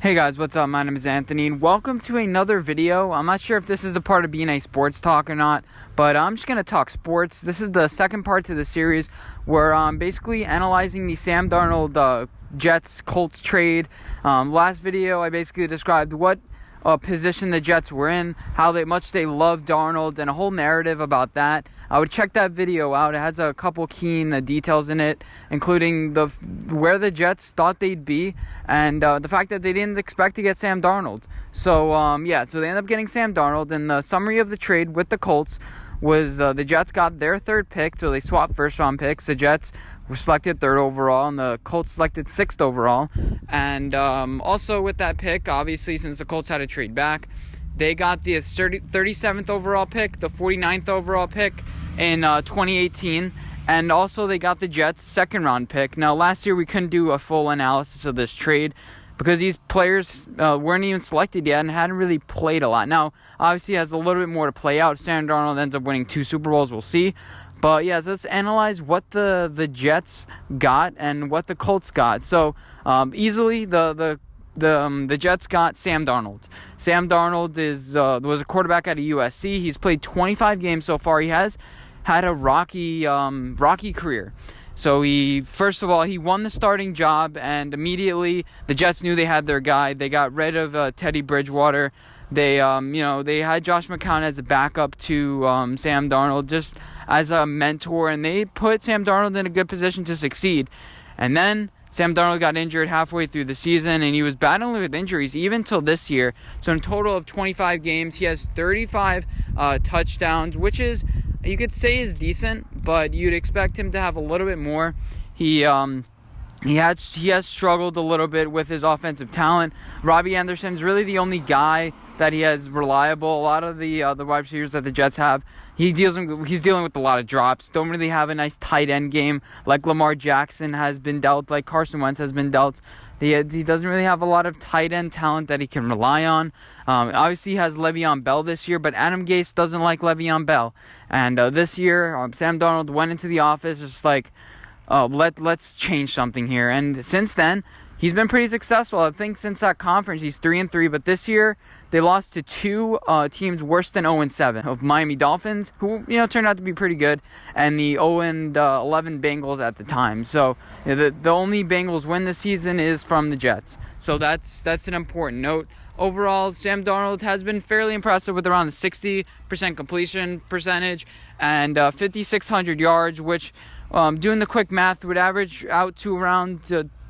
Hey guys, what's up? My name is Anthony and welcome to another video. I'm not sure if this is a part of being a sports talk or not, but I'm just going to talk sports. This is the second part to the series where I'm basically analyzing the Sam Darnold Jets Colts trade. Last video I basically described what position the Jets were in, how much they love Darnold, and a whole narrative about that. I would check that video out. It has a couple keen details in it, including where the Jets thought they'd be, and the fact that they didn't expect to get Sam Darnold. So so they ended up getting Sam Darnold, and the summary of the trade with the Colts was the Jets got their third pick, so they swapped first-round picks. The Jets were selected third overall, and the Colts selected sixth overall. And also with that pick, obviously, since the Colts had to trade back, they got the 37th overall pick, the 49th overall pick in 2018, and also they got the Jets' second-round pick. Now, last year we couldn't do a full analysis of this trade because these players weren't even selected yet and hadn't really played a lot. Now, obviously, it has a little bit more to play out. Sam Darnold ends up winning 2 Super Bowls. We'll see. But, yeah, so let's analyze what the Jets got and what the Colts got. So, easily, the Jets got Sam Darnold. Sam Darnold was a quarterback at USC. He's played 25 games so far. He has had a rocky career. So he won the starting job, and immediately the Jets knew they had their guy. They got rid of Teddy Bridgewater. They had Josh McCown as a backup to Sam Darnold, just as a mentor, and they put Sam Darnold in a good position to succeed. And then Sam Darnold got injured halfway through the season, and he was battling with injuries even till this year. So in a total of 25 games, he has 35 touchdowns, which is, you could say, is decent, but you'd expect him to have a little bit more. He has struggled a little bit with his offensive talent. Robbie Anderson's really the only guy that he has reliable. A lot of the wide receivers that the Jets have, he's dealing with a lot of drops. Don't really have a nice tight end game like Lamar Jackson has been dealt, like Carson Wentz has been dealt. He doesn't really have a lot of tight end talent that he can rely on. Obviously, he has Le'Veon Bell this year, but Adam Gase doesn't like Le'Veon Bell. And this year, Sam Darnold went into the office just like, let's change something here. And since then, he's been pretty successful. I think since that conference, he's 3-3. But this year, they lost to 2 teams worse than 0-7 of Miami Dolphins, who turned out to be pretty good, and the 0-11 Bengals at the time. So the only Bengals win this season is from the Jets. So that's an important note. Overall, Sam Darnold has been fairly impressive with around the 60% completion percentage and 5,600 yards, which, doing the quick math, would average out to around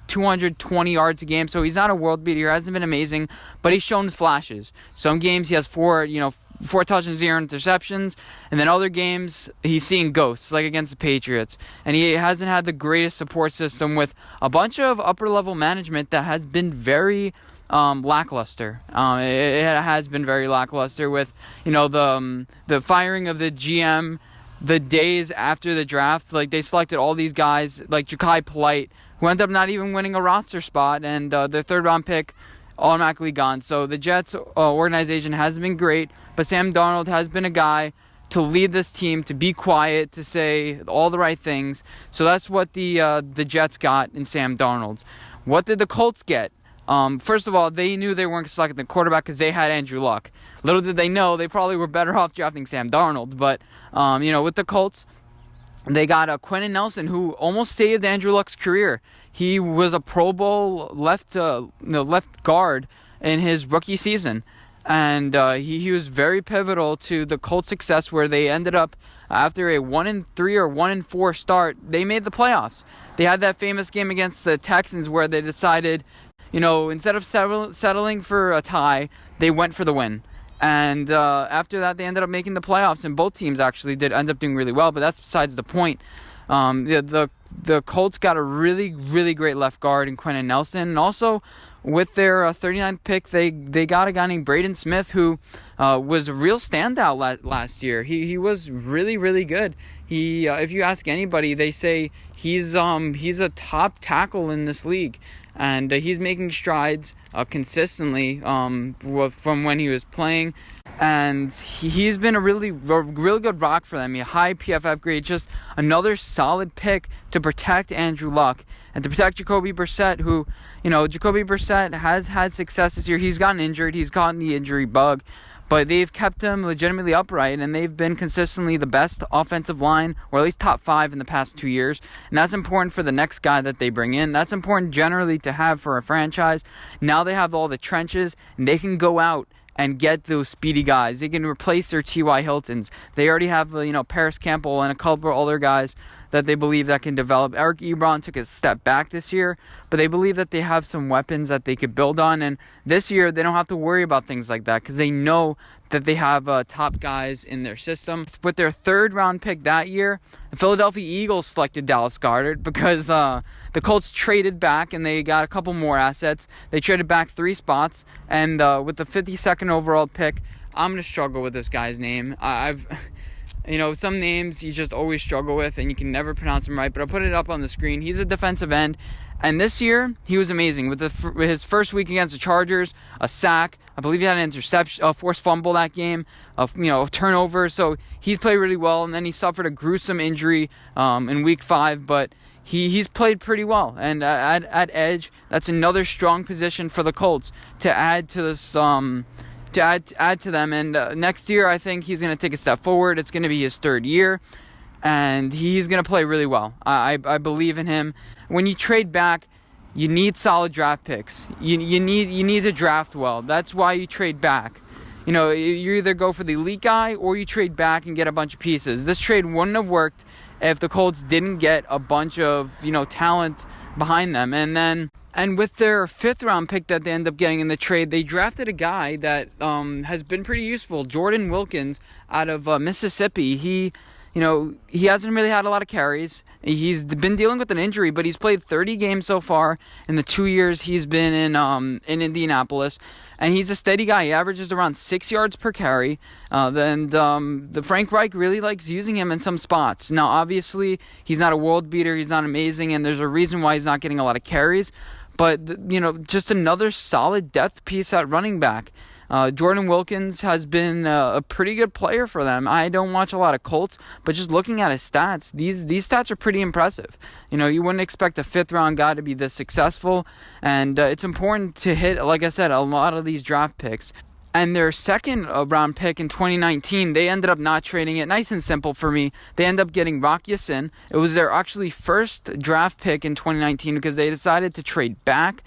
220 yards a game. So he's not a world beater. He hasn't been amazing, but he's shown flashes. Some games he has 4 touchdowns, 0 interceptions, and then other games he's seeing ghosts, like against the Patriots. And he hasn't had the greatest support system with a bunch of upper-level management that has been very lackluster. It has been very lackluster with the firing of the GM the days after the draft. Like, they selected all these guys like Ja'Kai Polite, who ended up not even winning a roster spot, and their third-round pick automatically gone. So the Jets organization has been great, but Sam Darnold has been a guy to lead this team, to be quiet, to say all the right things. So that's what the Jets got in Sam Darnold. What did the Colts get? First of all, they knew they weren't selecting the quarterback because they had Andrew Luck. Little did they know, they probably were better off drafting Sam Darnold. But, with the Colts, they got Quentin Nelson, who almost saved Andrew Luck's career. He was a Pro Bowl left guard in his rookie season. And he was very pivotal to the Colts' success, where they ended up, after a 1-3 or 1-4 start, they made the playoffs. They had that famous game against the Texans where they decided, instead of settling for a tie, they went for the win. And after that, they ended up making the playoffs, and both teams actually did end up doing really well, but that's besides the point. The Colts got a really, really great left guard in Quentin Nelson, and also with their 39th pick, they got a guy named Braden Smith, who was a real standout last year. He was really, really good. He, if you ask anybody, they say he's a top tackle in this league. And he's making strides consistently from when he was playing. and he's been a really good rock for them. A high PFF grade, just another solid pick to protect Andrew Luck and to protect Jacoby Brissett, who, Jacoby Brissett has had success this year. He's gotten injured. He's gotten the injury bug. But they've kept him legitimately upright, and they've been consistently the best offensive line, or at least top 5 in the past 2 years. And that's important for the next guy that they bring in. That's important generally to have for a franchise. Now they have all the trenches, and they can go out and get those speedy guys. They can replace their T.Y. Hiltons. They already have, Paris Campbell and a couple of other guys that they believe that can develop. Eric Ebron took a step back this year, but they believe that they have some weapons that they could build on. And this year, they don't have to worry about things like that because they know that they have top guys in their system. With their 3rd-round pick that year, the Philadelphia Eagles selected Dallas Goedert because the Colts traded back and they got a couple more assets. They traded back 3 spots, and with the 52nd overall pick, I'm going to struggle with this guy's name. Some names you just always struggle with and you can never pronounce them right, but I'll put it up on the screen. He's a defensive end, and this year he was amazing. With his first week against the Chargers, a sack, I believe he had an interception, a forced fumble that game, a turnover, so he's played really well, and then he suffered a gruesome injury in week 5, but he's played pretty well. And at edge, that's another strong position for the Colts to add to this to add to them. And next year, I think he's going to take a step forward. It's going to be his 3rd year, and he's going to play really well. I believe in him. When you trade back, you need solid draft picks. You need to draft well. That's why you trade back. You either go for the elite guy or you trade back and get a bunch of pieces. This trade wouldn't have worked if the Colts didn't get a bunch of talent behind them. And with their 5th-round pick that they end up getting in the trade, they drafted a guy that has been pretty useful, Jordan Wilkins, out of Mississippi. He hasn't really had a lot of carries. He's been dealing with an injury, but he's played 30 games so far in the 2 years he's been in Indianapolis. And he's a steady guy. He averages around 6 yards per carry. The Frank Reich really likes using him in some spots. Now, obviously, he's not a world beater. He's not amazing, and there's a reason why he's not getting a lot of carries. But, just another solid depth piece at running back. Jordan Wilkins has been a pretty good player for them. I don't watch a lot of Colts, but just looking at his stats, these stats are pretty impressive. You wouldn't expect a 5th-round guy to be this successful, and it's important to hit, like I said, a lot of these draft picks. And their 2nd-round pick in 2019, they ended up not trading it. Nice and simple for me. They ended up getting Rock Ya-Sin. It was their actually first draft pick in 2019 because they decided to trade back.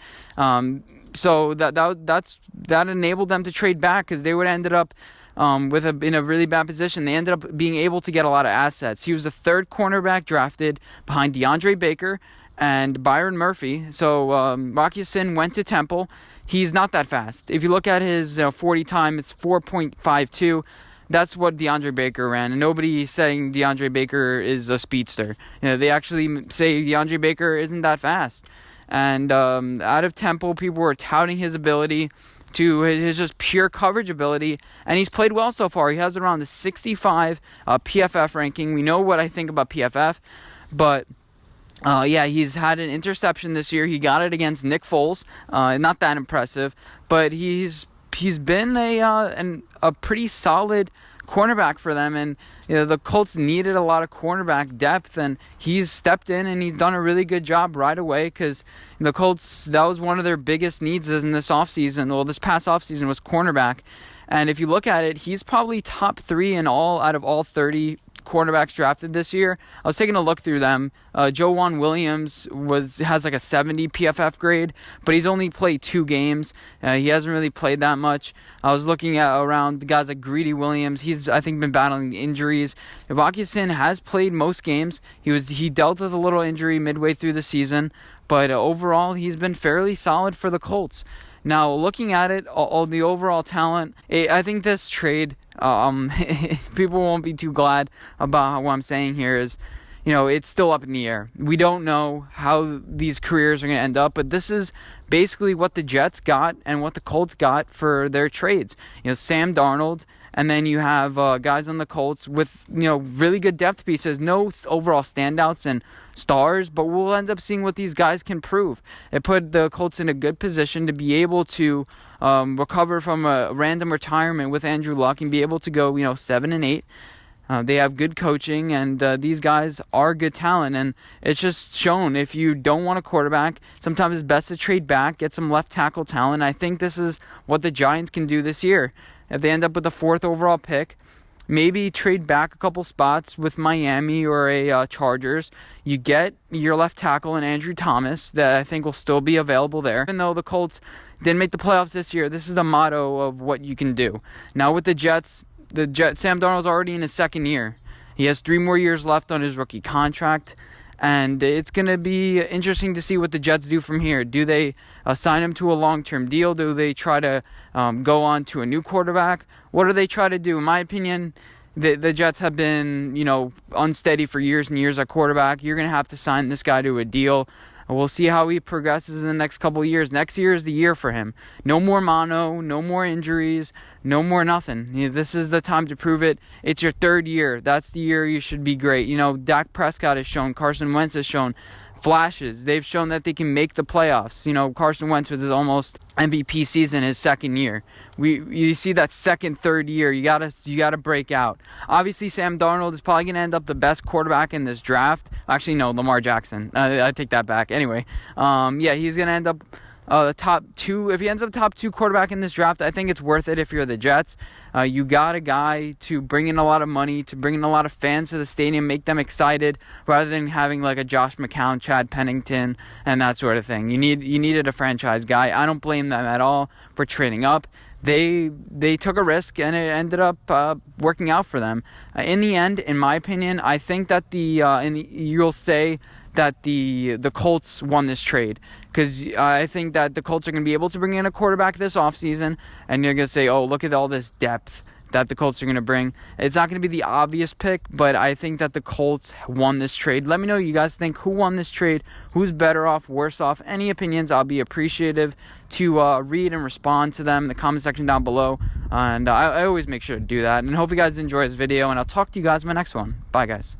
So that enabled them to trade back because they would have ended up in a really bad position. They ended up being able to get a lot of assets. He was the 3rd cornerback drafted behind DeAndre Baker and Byron Murphy. So Rock Ya-Sin went to Temple. He's not that fast. If you look at his 40 time, it's 4.52. That's what DeAndre Baker ran. And nobody's saying DeAndre Baker is a speedster. They actually say DeAndre Baker isn't that fast. And out of Temple, people were touting his ability to his just pure coverage ability. And he's played well so far. He has around the 65 PFF ranking. We know what I think about PFF. But he's had an interception this year. He got it against Nick Foles. Not that impressive, but he's been a pretty solid cornerback for them, and the Colts needed a lot of cornerback depth, and he's stepped in and he's done a really good job right away because the Colts, that was one of their biggest needs in this offseason. Well, this past offseason was cornerback, and if you look at it, he's probably top 3 in all out of all 30 cornerbacks drafted this year. I was taking a look through them. Joejuan Williams has like a 70 PFF grade, but he's only played 2 games. He hasn't really played that much. I was looking at around the guys like Greedy Williams. He's, I think, been battling injuries. Rock Ya-Sin has played most games. He dealt with a little injury midway through the season, but overall he's been fairly solid for the Colts. Now, looking at it, all the overall talent, I think this trade, people won't be too glad about what I'm saying here is, it's still up in the air. We don't know how these careers are going to end up, but this is basically what the Jets got and what the Colts got for their trades. Sam Darnold And then you have guys on the Colts with, really good depth pieces. No overall standouts and stars, but we'll end up seeing what these guys can prove. It put the Colts in a good position to be able to recover from a random retirement with Andrew Luck and be able to go, 7-8. They have good coaching, and these guys are good talent, and it's just shown if you don't want a quarterback, sometimes it's best to trade back, get some left tackle talent. I think this is what the Giants can do this year. If they end up with the 4th overall pick, maybe trade back a couple spots with Miami or a Chargers. You get your left tackle and Andrew Thomas that I think will still be available there. Even though the Colts didn't make the playoffs this year, this is the motto of what you can do. Now with the Jets, Sam Darnold's already in his 2nd year. He has 3 more years left on his rookie contract. And it's going to be interesting to see what the Jets do from here. Do they sign him to a long-term deal? Do they try to go on to a new quarterback? What do they try to do? In my opinion, the Jets have been, unsteady for years and years at quarterback. You're going to have to sign this guy to a deal. We'll see how he progresses in the next couple of years. Next year is the year for him. No more mono, no more injuries, no more nothing. This is the time to prove it. It's your 3rd year. That's the year you should be great. Dak Prescott has shown, Carson Wentz has shown flashes. They've shown that they can make the playoffs. Carson Wentz with his almost MVP season, his 2nd year. You see that 2nd, 3rd year, you gotta break out. Obviously, Sam Darnold is probably gonna end up the best quarterback in this draft. Actually, no, Lamar Jackson. I take that back. Anyway, he's gonna end up the top 2. If he ends up top 2 quarterback in this draft, I think it's worth it if you're the Jets. You got a guy to bring in a lot of money, to bring in a lot of fans to the stadium, make them excited, rather than having like a Josh McCown, Chad Pennington, and that sort of thing. You needed a franchise guy. I don't blame them at all for trading up. They took a risk, and it ended up working out for them. In the end, in my opinion, I think that you'll say that the Colts won this trade, because I think that the Colts are going to be able to bring in a quarterback this offseason, and you're going to say, oh, look at all this depth that the Colts are going to bring. It's not going to be the obvious pick, but I think that the Colts won this trade. Let me know what you guys think. Who won this trade? Who's better off, worse off? Any opinions, I'll be appreciative to read and respond to them in the comment section down below. And I always make sure to do that. And hope you guys enjoy this video, and I'll talk to you guys in my next one. Bye, guys.